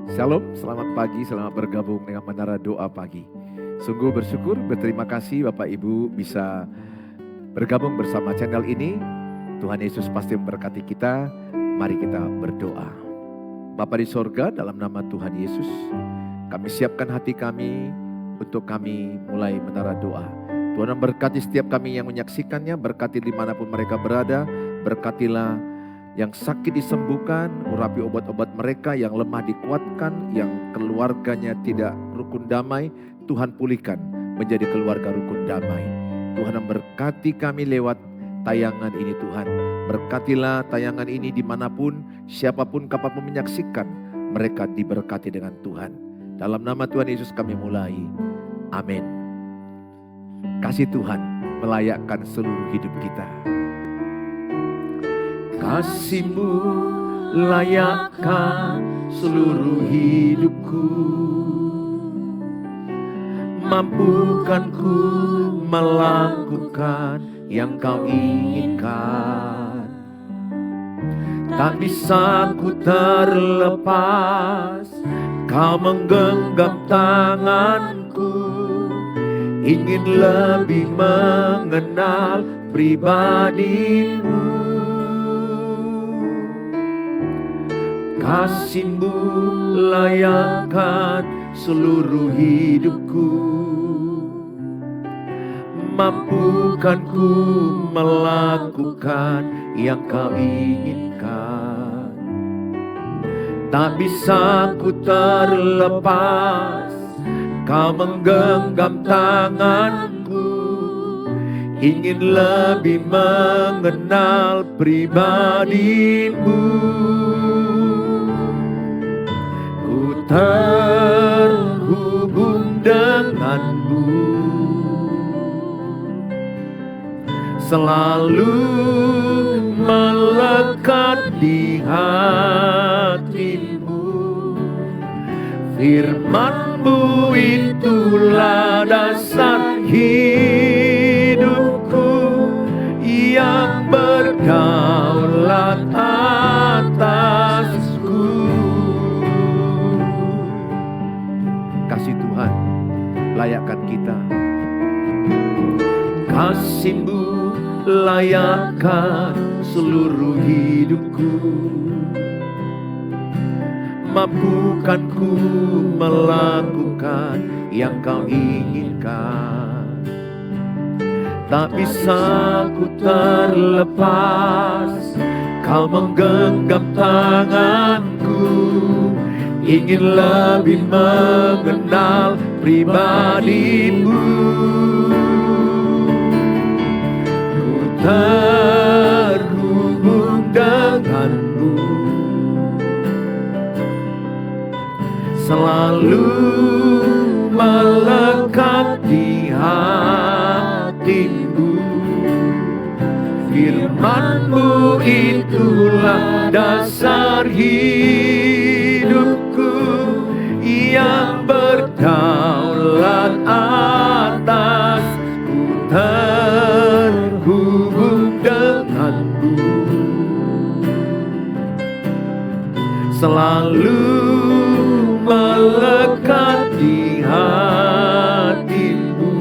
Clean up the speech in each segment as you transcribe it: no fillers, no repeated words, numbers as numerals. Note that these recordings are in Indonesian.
Shalom, selamat pagi, selamat bergabung dengan Menara Doa Pagi. Sungguh bersyukur, berterima kasih Bapak Ibu bisa bergabung bersama channel ini. Tuhan Yesus pasti memberkati kita, mari kita berdoa. Bapa di sorga, dalam nama Tuhan Yesus, kami siapkan hati kami untuk kami mulai Menara Doa. Tuhan memberkati setiap kami yang menyaksikannya, berkati dimanapun mereka berada, berkatilah yang sakit disembuhkan, urapi obat-obat mereka, yang lemah dikuatkan, yang keluarganya tidak rukun damai, Tuhan pulihkan menjadi keluarga rukun damai. Tuhan memberkati kami lewat tayangan ini Tuhan. Berkatilah tayangan ini dimanapun, siapapun, kapanpun menyaksikan, mereka diberkati dengan Tuhan. Dalam nama Tuhan Yesus kami mulai. Amin. Kasih Tuhan melayakkan seluruh hidup kita. Kasih-Mu layakkan seluruh hidupku, mampukan ku melakukan yang Kau inginkan. Tak bisa ku terlepas, Kau menggenggam tanganku, ingin lebih mengenal pribadi-Mu. Kasih-Mu layakkan seluruh hidupku, mampukan ku melakukan yang Kau inginkan. Tak bisa ku terlepas, Kau menggenggam tanganku, ingin lebih mengenal pribadi-Mu. Terhubung dengan-Mu, selalu melekat di hati-Mu. Firman-Mu itulah dasar hidupku, yang berdaulat atasku. Kasih Tuhan layakkan kita. Kasih-Mu layakkan seluruh hidupku, mampukan ku melakukan yang Kau inginkan. Tak bisa ku terlepas, Kau menggenggam tanganku, ingin lebih mengenal pribadi-Mu. Ku terhubung dengan-Mu, selalu melekat di hati-Mu. Firman-Mu itulah dasar hidupku, yang berdaulat atasku. Terhubung dengan-Mu, selalu melekat di hati-Mu.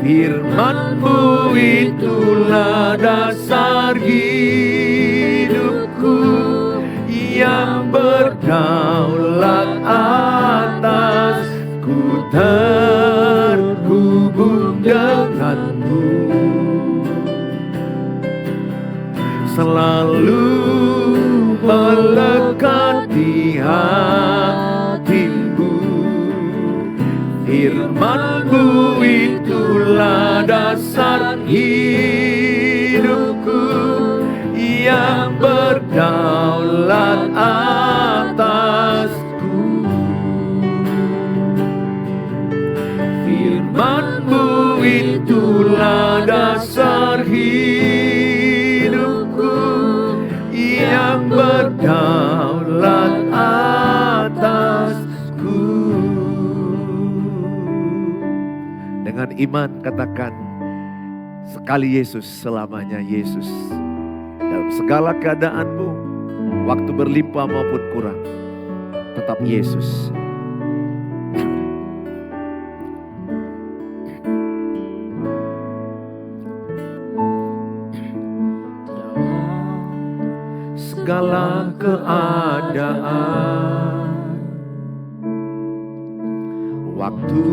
Firman-Mu itulah dasar hidupku, yang berdaulat atasku. Terhubung dengan-Mu, selalu melekat di hati-Mu. Firman-Mu itulah dasar hidupku, yang berdaulat atasku. Firman-Mu itulah dasar hidupku, yang berdaulat atasku. Dengan iman katakan, sekali Yesus, selamanya Yesus. Dalam segala keadaanmu, waktu berlimpah maupun kurang, tetap Yesus. Segala keadaan, waktu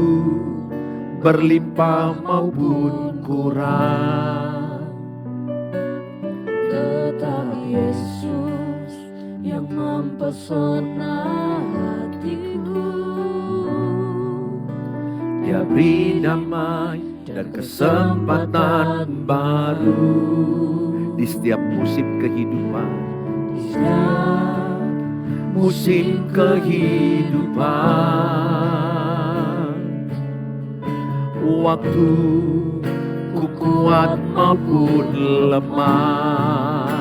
berlimpah maupun kurang, tetap Yesus yang mempesona hatiku. Dia beri damai dan kesempatan baru di setiap musim kehidupan. Di setiap Musim kehidupan, waktu ku kuat maupun lemah,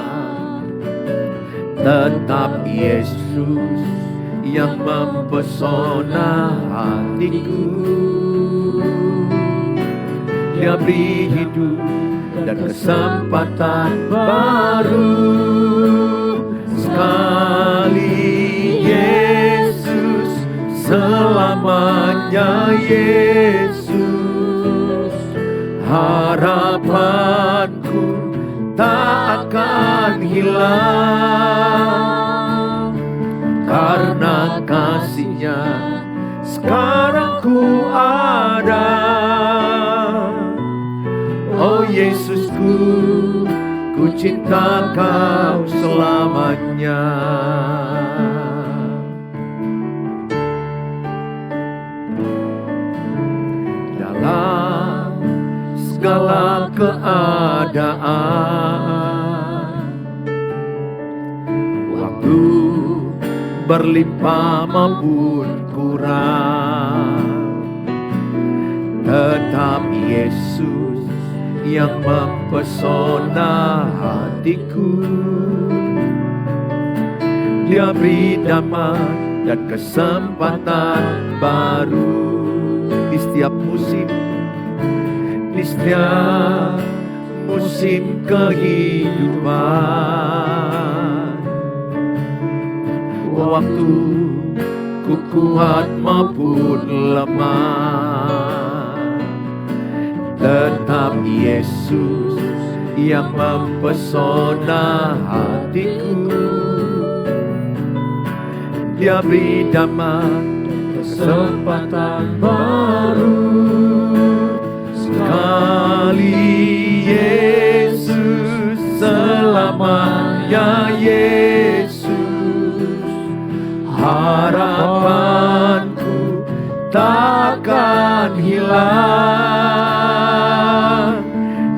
tetap Yesus yang mempesona hatiku. Dia beri hidup dan kesempatan baru. Sekali Yesus, selamanya Yesus. Harapanku tak akan hilang, karena kasih-Nya sekarang ku ada. Oh Yesusku, ku cinta Kau selamanya. Dalam segala keadaan, waktu berlimpah maupun kurang, tetap Yesus yang mempesona hatiku. Dia beri damai dan kesempatan baru di setiap musim, di setiap musim kehidupan. Waktu ku kuat maupun lemah, tetap Yesus yang mempesona hatiku. Dia beri damai, kesempatan baru. Sekali Yesus, selamanya Yesus. Harapanku takkan hilang,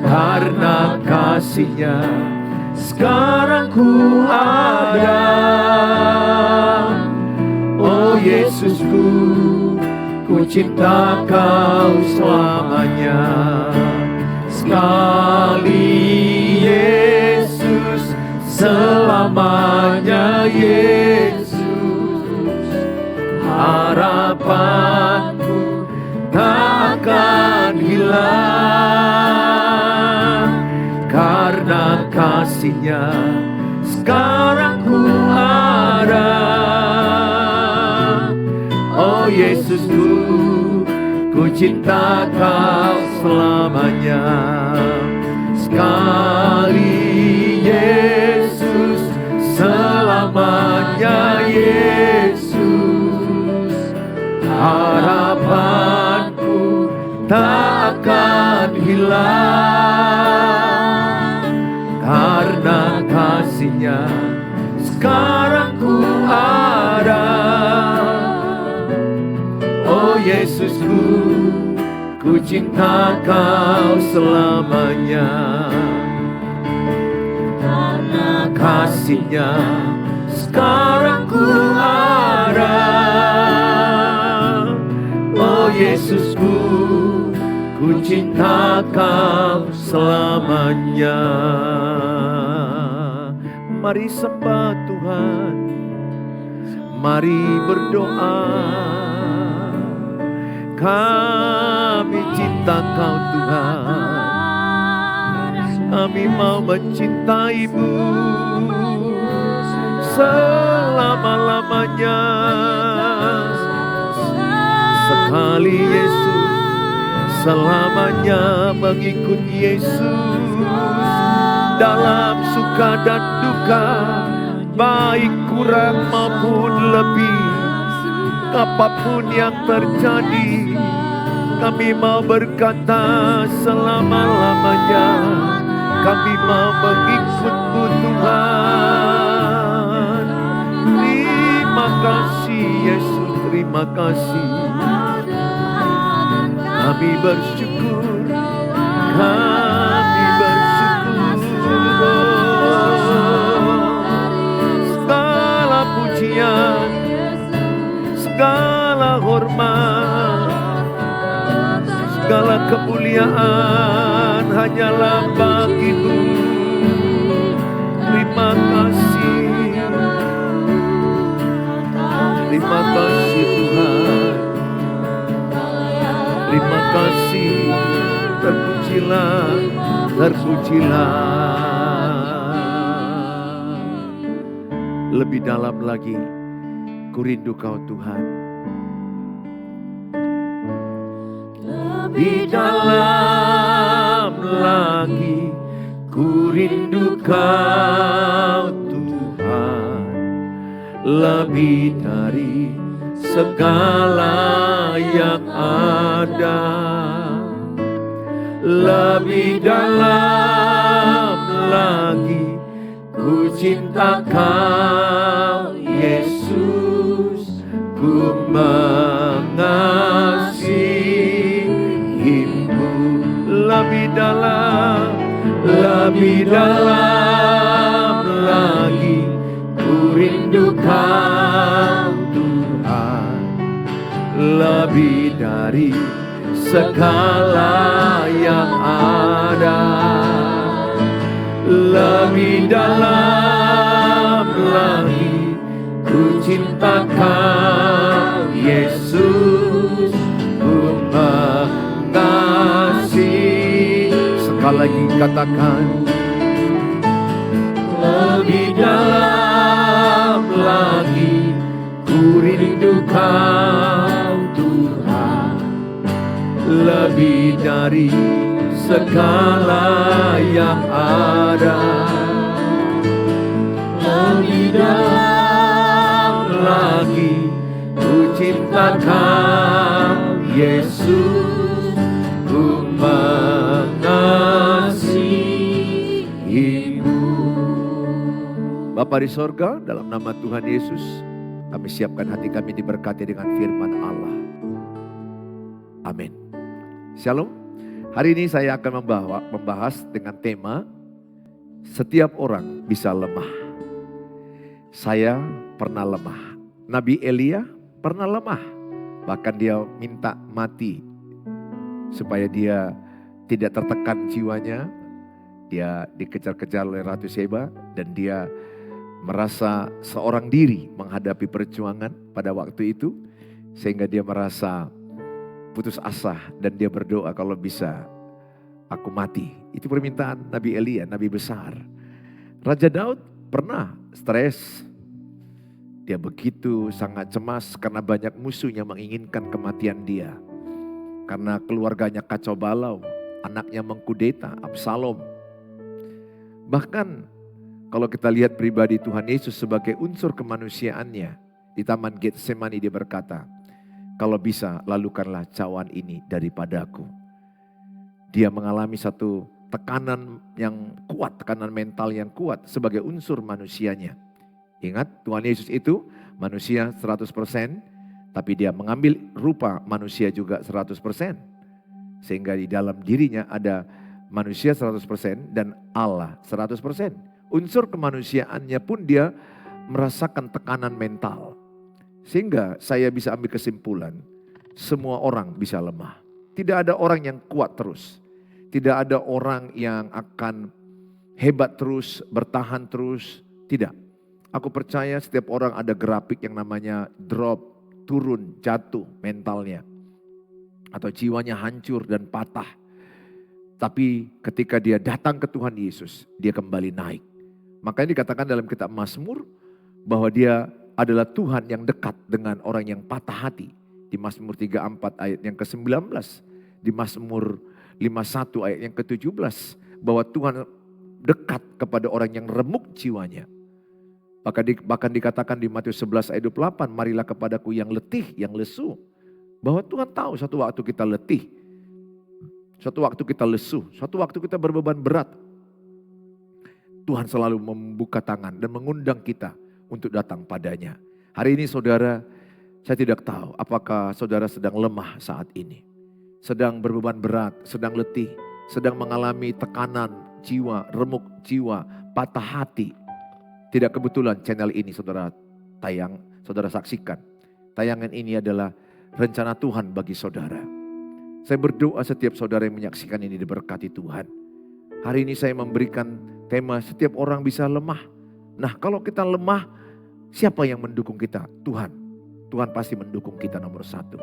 karena kasih-Nya sekarang ku ada. Oh Yesusku, ku cinta Kau selamanya. Sekali Yesus, selamanya Yesus. Harapanku tak akan hilang, karena kasih-Nya sekarang ku ada. Oh Yesusku, ku cinta Kau selamanya. Sekali Yesus, selamanya Yesus. Harapanku tak akan hilang, karena kasih-Nya sekarang ku ada. Oh Yesusku, ku cinta Kau selamanya, karena kasih-Nya sekarang ku ada. Oh Yesusku, ku cinta Kau selamanya. Mari sembah Tuhan, mari berdoa. Kami cinta Kau Tuhan, kami mau mencintai-Mu selama-lamanya. sekali Yesus, selamanya mengikut Yesus. Dalam suka dan duka, baik kurang maupun lebih, apapun yang terjadi, kami mau berkata selama-lamanya, kami mau mengikut-Mu Tuhan. Terima kasih Yesus, terima kasih. Kami bersyukur, kami bersyukur. Segala pujian, segala hormat, segala kemuliaan hanyalah bagi-Mu. Terima kasih, terima kasih Tuhan. Terima kasih, terpujilah, terpujilah. Lebih dalam lagi, ku rindu Kau Tuhan. Lebih dalam lagi, ku rindu Kau Tuhan. Lebih dari segala yang ada, lebih dalam lagi, ku cinta Kau Yesus, ku mengasihi-Mu. Lebih dalam lagi, ku rindu Kau Tuhan. Lebih dari segala yang ada, lebih dalam lagi, ku cinta Kau Yesus, ku mengasihi. Sekali lagi katakan, lebih dalam lagi, ku rindu Kau Tuhan. Lebih dari segala yang ada, lebih dalam lagi, ku cinta Kau Yesus, ku mengasihi-Mu. Bapa di sorga, dalam nama Tuhan Yesus, kami siapkan hati kami diberkati dengan firman Allah. Amin. Shalom. Hari ini saya akan membahas dengan tema setiap orang bisa lemah. Saya pernah lemah. Nabi Elia pernah lemah. Bahkan dia minta mati supaya dia tidak tertekan jiwanya. Dia dikejar-kejar oleh Ratu Sheba dan dia merasa seorang diri menghadapi perjuangan pada waktu itu, sehingga dia merasa putus asa dan dia berdoa, kalau bisa aku mati. Itu permintaan Nabi Elia, Nabi besar. Raja Daud pernah stres. Dia begitu sangat cemas karena banyak musuh yang menginginkan kematian dia. Karena keluarganya kacau balau, anaknya mengkudeta, Absalom. Bahkan kalau kita lihat pribadi Tuhan Yesus sebagai unsur kemanusiaannya, di Taman Getsemani dia berkata, kalau bisa lalukanlah cawan ini daripadaku. Dia mengalami satu tekanan yang kuat, tekanan mental yang kuat sebagai unsur manusianya. Ingat, Tuhan Yesus itu manusia 100%, tapi dia mengambil rupa manusia juga 100%. Sehingga di dalam dirinya ada manusia 100% dan Allah 100%. Unsur kemanusiaannya pun dia merasakan tekanan mental. Sehingga saya bisa ambil kesimpulan, semua orang bisa lemah. Tidak ada orang yang kuat terus. Tidak ada orang yang akan hebat terus, bertahan terus. Tidak. Aku percaya setiap orang ada grafik yang namanya drop, turun, jatuh mentalnya. Atau jiwanya hancur dan patah. Tapi ketika dia datang ke Tuhan Yesus, dia kembali naik. Makanya dikatakan dalam kitab Mazmur bahwa dia adalah Tuhan yang dekat dengan orang yang patah hati. di Mazmur 34 ayat yang ke-19, di Mazmur 51 ayat yang ke-17, bahwa Tuhan dekat kepada orang yang remuk jiwanya. Bahkan dikatakan di Matius 11 ayat 28, marilah kepadaku yang letih, yang lesu. Bahwa Tuhan tahu suatu waktu kita letih, suatu waktu kita lesu, suatu waktu kita berbeban berat. Tuhan selalu membuka tangan dan mengundang kita untuk datang padanya. Hari ini saudara, saya tidak tahu apakah saudara sedang lemah saat ini. Sedang berbeban berat, sedang letih, sedang mengalami tekanan jiwa, remuk jiwa, patah hati. Tidak kebetulan channel ini saudara saksikan. Tayangan ini adalah rencana Tuhan bagi saudara. Saya berdoa setiap saudara yang menyaksikan ini diberkati Tuhan. Hari ini saya memberikan tema setiap orang bisa lemah. Nah, kalau kita lemah, siapa yang mendukung kita? Tuhan. Tuhan pasti mendukung kita nomor satu.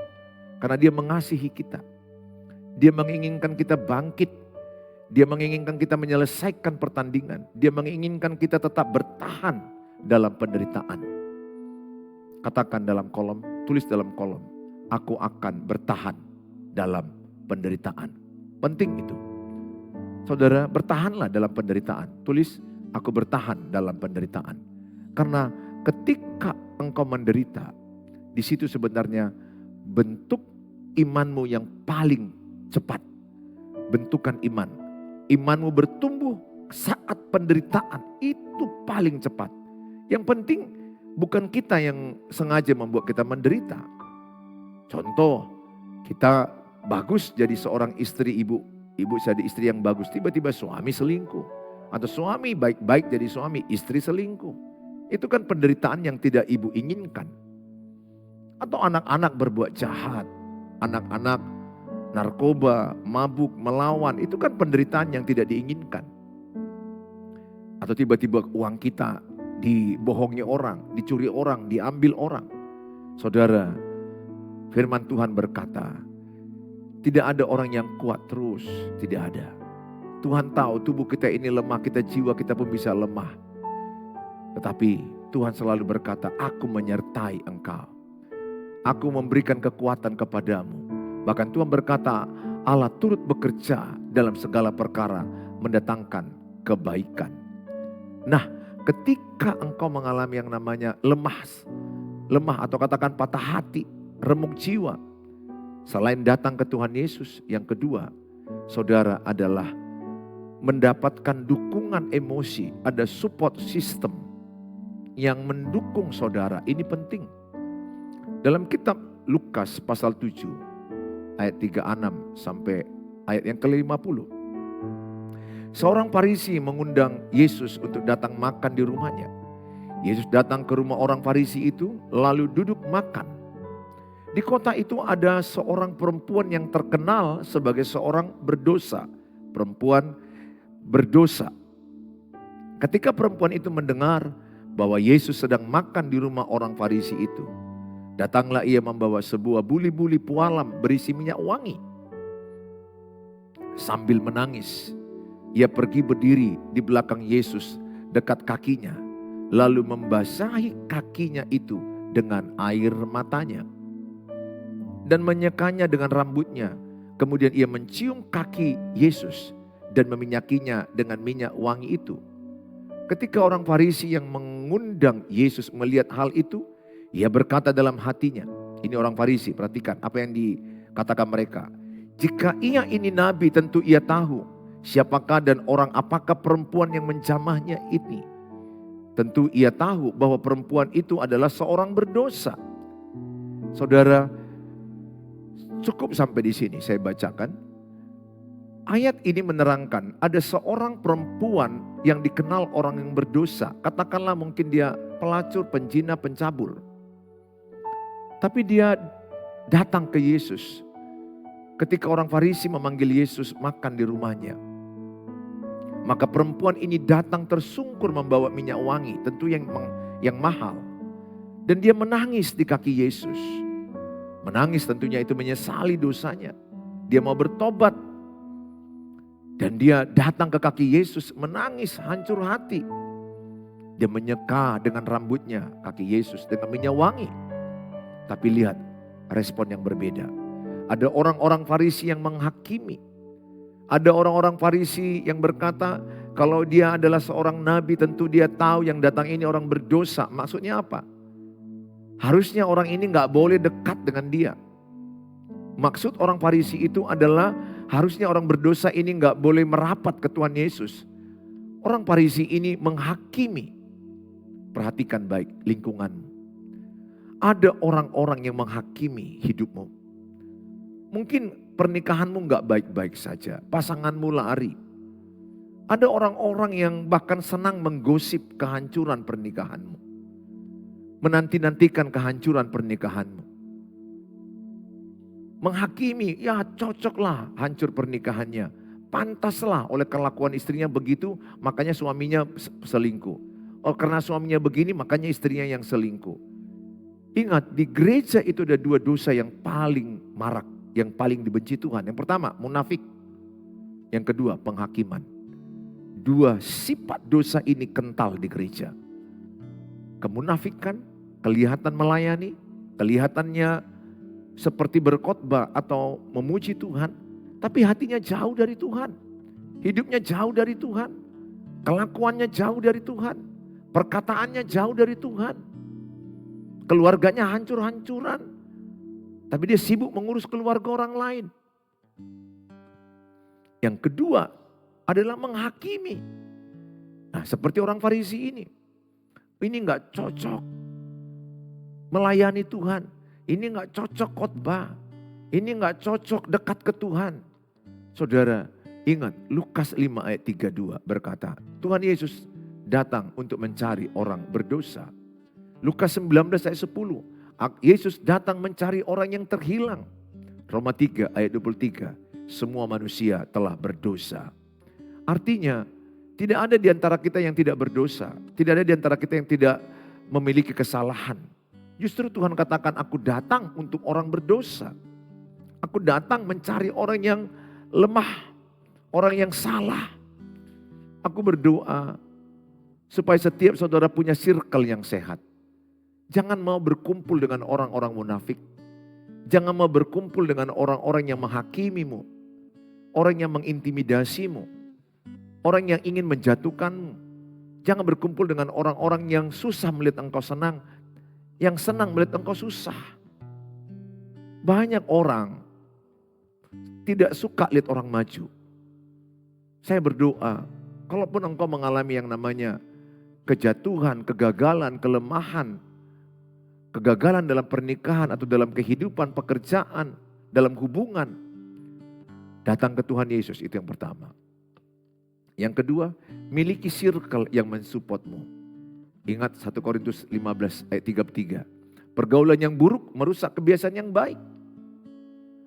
Karena Dia mengasihi kita. Dia menginginkan kita bangkit. Dia menginginkan kita menyelesaikan pertandingan. Dia menginginkan kita tetap bertahan dalam penderitaan. Katakan dalam kolom, tulis dalam kolom. Aku akan bertahan dalam penderitaan. Penting itu. Saudara, bertahanlah dalam penderitaan. Tulis, aku bertahan dalam penderitaan. Karena ketika engkau menderita, di situ sebenarnya bentuk imanmu yang paling cepat. Bentukan iman. Imanmu bertumbuh saat penderitaan, itu paling cepat. Yang penting bukan kita yang sengaja membuat kita menderita. Contoh, kita bagus jadi seorang istri, ibu jadi istri yang bagus, tiba-tiba suami selingkuh. Atau suami baik-baik jadi suami, istri selingkuh. Itu kan penderitaan yang tidak ibu inginkan. Atau anak-anak berbuat jahat, anak-anak narkoba, mabuk, melawan, itu kan penderitaan yang tidak diinginkan. Atau tiba-tiba uang kita dibohongi orang, dicuri orang, diambil orang. Saudara, firman Tuhan berkata, tidak ada orang yang kuat terus, tidak ada. Tuhan tahu tubuh kita ini lemah, jiwa kita pun bisa lemah. Tetapi Tuhan selalu berkata, aku menyertai engkau. Aku memberikan kekuatan kepadamu. Bahkan Tuhan berkata, Allah turut bekerja dalam segala perkara, mendatangkan kebaikan. Nah, ketika engkau mengalami yang namanya lemah atau katakan patah hati, remuk jiwa, selain datang ke Tuhan Yesus, yang kedua, saudara adalah mendapatkan dukungan emosi, ada support system yang mendukung saudara. Ini penting. Dalam kitab Lukas pasal 7, ayat 36 sampai ayat yang ke-50. Seorang Farisi mengundang Yesus untuk datang makan di rumahnya. Yesus datang ke rumah orang Farisi itu lalu duduk makan. Di kota itu ada seorang perempuan yang terkenal sebagai seorang berdosa. Perempuan berdosa. Ketika perempuan itu mendengar bahwa Yesus sedang makan di rumah orang Farisi itu, datanglah ia membawa sebuah buli-buli pualam berisi minyak wangi. Sambil menangis, ia pergi berdiri di belakang Yesus dekat kakinya. Lalu membasahi kakinya itu dengan air matanya. Dan menyekanya dengan rambutnya. Kemudian ia mencium kaki Yesus dan meminyakinya dengan minyak wangi itu. Ketika orang Farisi yang mengundang Yesus melihat hal itu, ia berkata dalam hatinya, ini orang Farisi, perhatikan apa yang dikatakan mereka. Jika ia ini nabi, tentu ia tahu siapakah dan orang apakah perempuan yang menjamahnya ini. Tentu ia tahu bahwa perempuan itu adalah seorang berdosa. Saudara, cukup sampai di sini saya bacakan. Ayat ini menerangkan ada seorang perempuan yang dikenal orang yang berdosa. Katakanlah mungkin dia pelacur, penjina, pencabur. Tapi dia datang ke Yesus. Ketika orang Farisi memanggil Yesus makan di rumahnya. Maka perempuan ini datang tersungkur membawa minyak wangi. Tentu yang mahal. Dan dia menangis di kaki Yesus. Menangis tentunya itu menyesali dosanya. Dia mau bertobat. Dan dia datang ke kaki Yesus menangis hancur hati. Dia menyeka dengan rambutnya kaki Yesus dengan minyak wangi. Tapi lihat, respon yang berbeda. Ada orang-orang Farisi yang menghakimi. Ada orang-orang Farisi yang berkata, kalau dia adalah seorang nabi tentu dia tahu yang datang ini orang berdosa. Maksudnya apa? Harusnya orang ini gak boleh dekat dengan dia. Maksud orang Farisi itu adalah harusnya orang berdosa ini gak boleh merapat ke Tuhan Yesus. Orang Farisi ini menghakimi. Perhatikan baik lingkunganmu. Ada orang-orang yang menghakimi hidupmu. Mungkin pernikahanmu gak baik-baik saja. Pasanganmu lari. Ada orang-orang yang bahkan senang menggosip kehancuran pernikahanmu. Menanti-nantikan kehancuran pernikahanmu. Menghakimi, ya cocoklah hancur pernikahannya. Pantaslah oleh kelakuan istrinya begitu, makanya suaminya selingkuh. Oh, karena suaminya begini, makanya istrinya yang selingkuh. Ingat, di gereja itu ada dua dosa yang paling marak, yang paling dibenci Tuhan. Yang pertama, munafik. Yang kedua, penghakiman. Dua sifat dosa ini kental di gereja. Kemunafikan, kelihatan melayani, kelihatannya seperti berkhotbah atau memuji Tuhan, tapi hatinya jauh dari Tuhan. Hidupnya jauh dari Tuhan. Kelakuannya jauh dari Tuhan. Perkataannya jauh dari Tuhan. Keluarganya hancur-hancuran. Tapi dia sibuk mengurus keluarga orang lain. Yang kedua adalah menghakimi. Nah, seperti orang Farisi ini. Ini gak cocok melayani Tuhan. Ini gak cocok khotbah. Ini gak cocok dekat ke Tuhan. Saudara, ingat Lukas 5 ayat 32 berkata, Tuhan Yesus datang untuk mencari orang berdosa. Lukas 19 ayat 10, Yesus datang mencari orang yang terhilang. Roma 3 ayat 23, semua manusia telah berdosa. Artinya, tidak ada di antara kita yang tidak berdosa. Tidak ada di antara kita yang tidak memiliki kesalahan. Justru Tuhan katakan, aku datang untuk orang berdosa. Aku datang mencari orang yang lemah, orang yang salah. Aku berdoa supaya setiap saudara punya circle yang sehat. Jangan mau berkumpul dengan orang-orang munafik. Jangan mau berkumpul dengan orang-orang yang menghakimimu. Orang yang mengintimidasimu. Orang yang ingin menjatuhkanmu. Jangan berkumpul dengan orang-orang yang susah melihat engkau senang. Yang senang melihat engkau susah. Banyak orang tidak suka lihat orang maju. Saya berdoa, kalaupun engkau mengalami yang namanya kejatuhan, kegagalan, kelemahan, kegagalan dalam pernikahan atau dalam kehidupan, pekerjaan, dalam hubungan, datang ke Tuhan Yesus, itu yang pertama. Yang kedua, miliki circle yang mensupportmu. Ingat 1 Korintus 15 ayat 33. Pergaulan yang buruk merusak kebiasaan yang baik.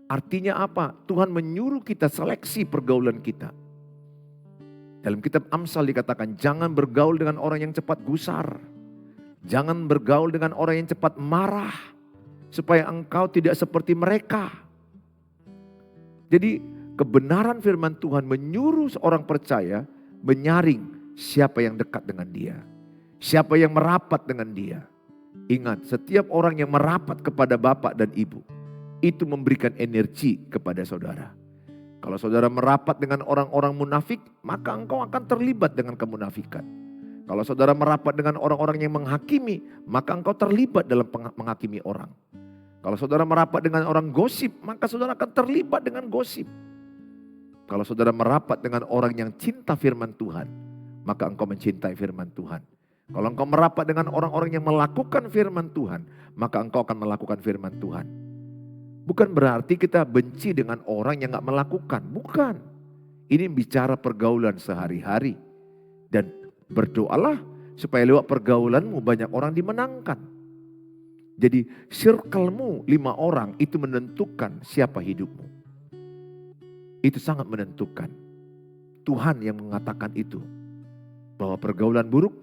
Artinya apa? Tuhan menyuruh kita seleksi pergaulan kita. Dalam kitab Amsal dikatakan, jangan bergaul dengan orang yang cepat gusar. Jangan bergaul dengan orang yang cepat marah. Supaya engkau tidak seperti mereka. Jadi kebenaran firman Tuhan menyuruh seorang percaya menyaring siapa yang dekat dengan dia. Siapa yang merapat dengan dia. Ingat, setiap orang yang merapat kepada bapak dan ibu, itu memberikan energi kepada saudara. Kalau saudara merapat dengan orang-orang munafik, maka engkau akan terlibat dengan kemunafikan. Kalau saudara merapat dengan orang-orang yang menghakimi, maka engkau terlibat dalam menghakimi orang. Kalau saudara merapat dengan orang gosip, maka saudara akan terlibat dengan gosip. Kalau saudara merapat dengan orang yang cinta firman Tuhan, maka engkau mencintai firman Tuhan. Kalau engkau merapat dengan orang-orang yang melakukan firman Tuhan, maka engkau akan melakukan firman Tuhan. Bukan berarti kita benci dengan orang yang gak melakukan. Bukan. Ini bicara pergaulan sehari-hari. Dan berdoalah supaya lewat pergaulanmu banyak orang dimenangkan. Jadi circlemu 5 orang itu menentukan siapa hidupmu. Itu sangat menentukan. Tuhan yang mengatakan itu. Bahwa pergaulan buruk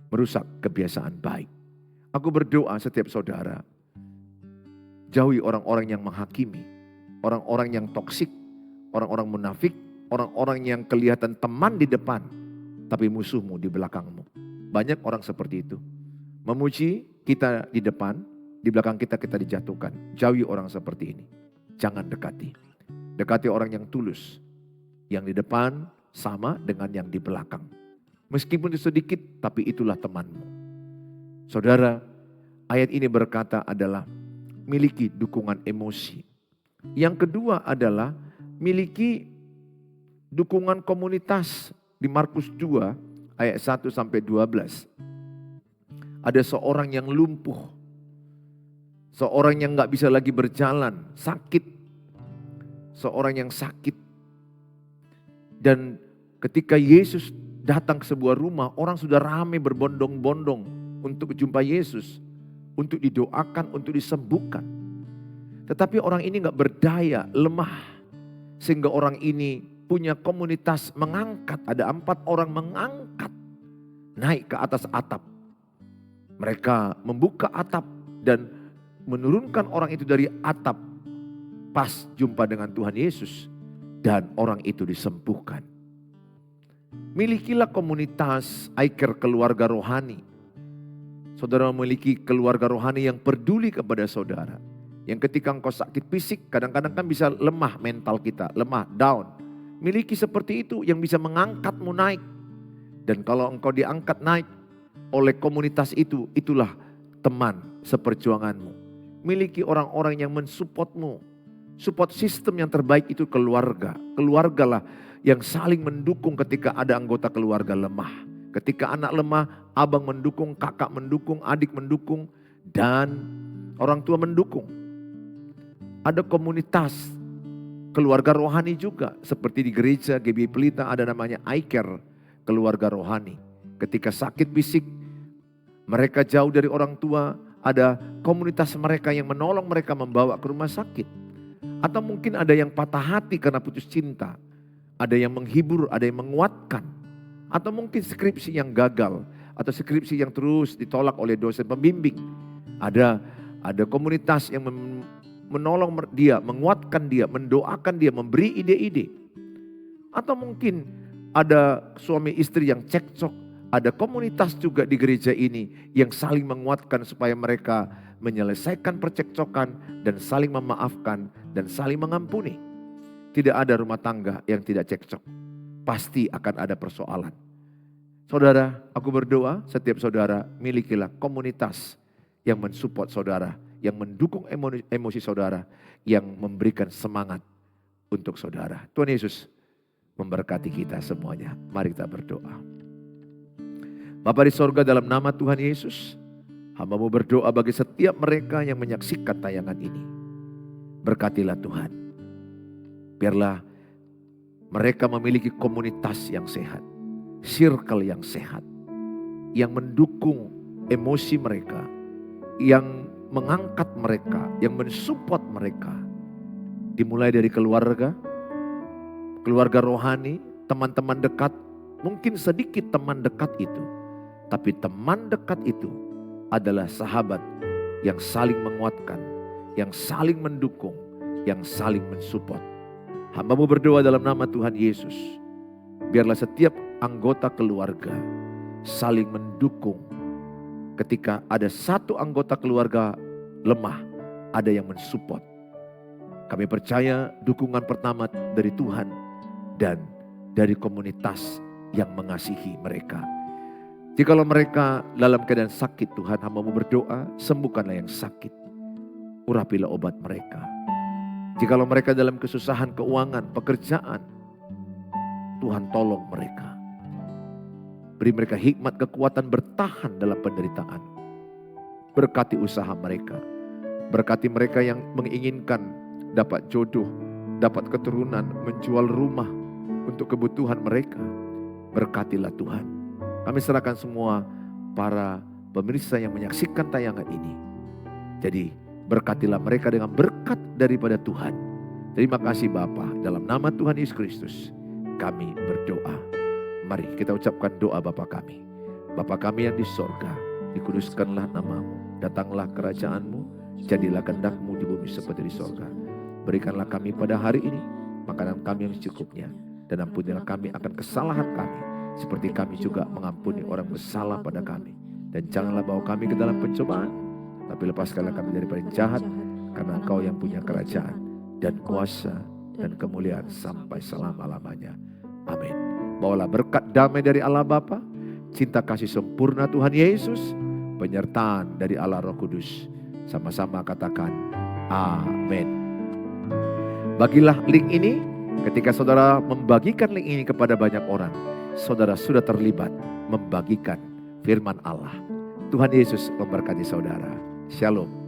merusak kebiasaan baik. Aku berdoa setiap saudara. Jauhi orang-orang yang menghakimi, orang-orang yang toksik, orang-orang munafik, orang-orang yang kelihatan teman di depan, tapi musuhmu di belakangmu. Banyak orang seperti itu. Memuji kita di depan, di belakang kita dijatuhkan. Jauhi orang seperti ini. Jangan dekati. Dekati orang yang tulus. Yang di depan sama dengan yang di belakang. Meskipun itu sedikit, tapi itulah temanmu. Saudara, ayat ini berkata adalah miliki dukungan emosi. Yang kedua adalah miliki dukungan komunitas. Di Markus 2 ayat 1 sampai 12. Ada seorang yang lumpuh. Seorang yang gak bisa lagi berjalan, sakit. Seorang yang sakit. Dan ketika Yesus datang ke sebuah rumah, orang sudah ramai berbondong-bondong untuk jumpa Yesus. Untuk didoakan, untuk disembuhkan. Tetapi orang ini gak berdaya, lemah. Sehingga orang ini punya komunitas mengangkat. Ada 4 orang mengangkat. Naik ke atas atap. Mereka membuka atap dan menurunkan orang itu dari atap. Pas jumpa dengan Tuhan Yesus. Dan orang itu disembuhkan. Milikilah komunitas Aiker keluarga rohani. Saudara memiliki keluarga rohani yang peduli kepada saudara. Yang ketika engkau sakit fisik, kadang-kadang kan bisa lemah mental kita, lemah, down. Miliki seperti itu yang bisa mengangkatmu naik. Dan kalau engkau diangkat naik oleh komunitas itu, itulah teman seperjuanganmu. Miliki orang-orang yang mensupportmu. Support system yang terbaik itu keluarga. Keluargalah yang saling mendukung ketika ada anggota keluarga lemah. Ketika anak lemah, abang mendukung, kakak mendukung, adik mendukung, dan orang tua mendukung. Ada komunitas keluarga rohani juga. Seperti di gereja GBI Pelita ada namanya Aiker, keluarga rohani. Ketika sakit fisik, mereka jauh dari orang tua, ada komunitas mereka yang menolong mereka membawa ke rumah sakit. Atau mungkin ada yang patah hati karena putus cinta. Ada yang menghibur, ada yang menguatkan. Atau mungkin skripsi yang gagal. Atau skripsi yang terus ditolak oleh dosen pembimbing. Ada komunitas yang menolong dia, menguatkan dia, mendoakan dia, memberi ide-ide. Atau mungkin ada suami istri yang cekcok. Ada komunitas juga di gereja ini yang saling menguatkan supaya mereka menyelesaikan percekcokan dan saling memaafkan dan saling mengampuni. Tidak ada rumah tangga yang tidak cekcok. Pasti akan ada persoalan. Saudara, aku berdoa setiap saudara milikilah komunitas yang mensupport saudara, yang mendukung emosi saudara, yang memberikan semangat untuk saudara. Tuhan Yesus memberkati kita semuanya. Mari kita berdoa. Bapa di sorga, dalam nama Tuhan Yesus, hamba-Mu berdoa bagi setiap mereka yang menyaksikan tayangan ini. Berkatilah Tuhan. Biarlah mereka memiliki komunitas yang sehat. Circle yang sehat. Yang mendukung emosi mereka. Yang mengangkat mereka. Yang mensupport mereka. Dimulai dari keluarga. Keluarga rohani. Teman-teman dekat. Mungkin sedikit teman dekat itu. Tapi teman dekat itu adalah sahabat yang saling menguatkan, yang saling mendukung, yang saling mensupport. Hamba-Mu berdoa dalam nama Tuhan Yesus. Biarlah setiap anggota keluarga saling mendukung. Ketika ada satu anggota keluarga lemah, ada yang mensupport. Kami percaya dukungan pertama dari Tuhan dan dari komunitas yang mengasihi mereka. Jikalau mereka dalam keadaan sakit, Tuhan, hamba-Mu berdoa, sembuhkanlah yang sakit. Urapilah obat mereka. Jikalau mereka dalam kesusahan keuangan, pekerjaan, Tuhan tolong mereka. Beri mereka hikmat kekuatan bertahan dalam penderitaan. Berkati usaha mereka. Berkati mereka yang menginginkan dapat jodoh, dapat keturunan, menjual rumah untuk kebutuhan mereka. Berkatilah Tuhan. Kami serahkan semua para pemirsa yang menyaksikan tayangan ini. Jadi berkatilah mereka dengan berkat daripada Tuhan. Terima kasih Bapa, dalam nama Tuhan Yesus Kristus kami berdoa. Mari kita ucapkan doa Bapa kami. Bapa kami yang di sorga, dikuduskanlah nama-Mu, datanglah kerajaan-Mu, jadilah kehendak-Mu di bumi seperti di sorga. Berikanlah kami pada hari ini makanan kami yang secukupnya, dan ampunilah kami akan kesalahan kami, seperti kami juga mengampuni orang bersalah pada kami. Dan janganlah bawa kami ke dalam pencobaan, tapi lepaskanlah kami daripada yang jahat, karena Engkau yang punya kerajaan dan kuasa dan kemuliaan sampai selama-lamanya. Amin. Bawalah berkat damai dari Allah Bapa, cinta kasih sempurna Tuhan Yesus, penyertaan dari Allah Roh Kudus. Sama-sama katakan amin. Bagilah link ini. Ketika saudara membagikan link ini kepada banyak orang, saudara sudah terlibat membagikan firman Allah. Tuhan Yesus memberkati saudara. Shalom.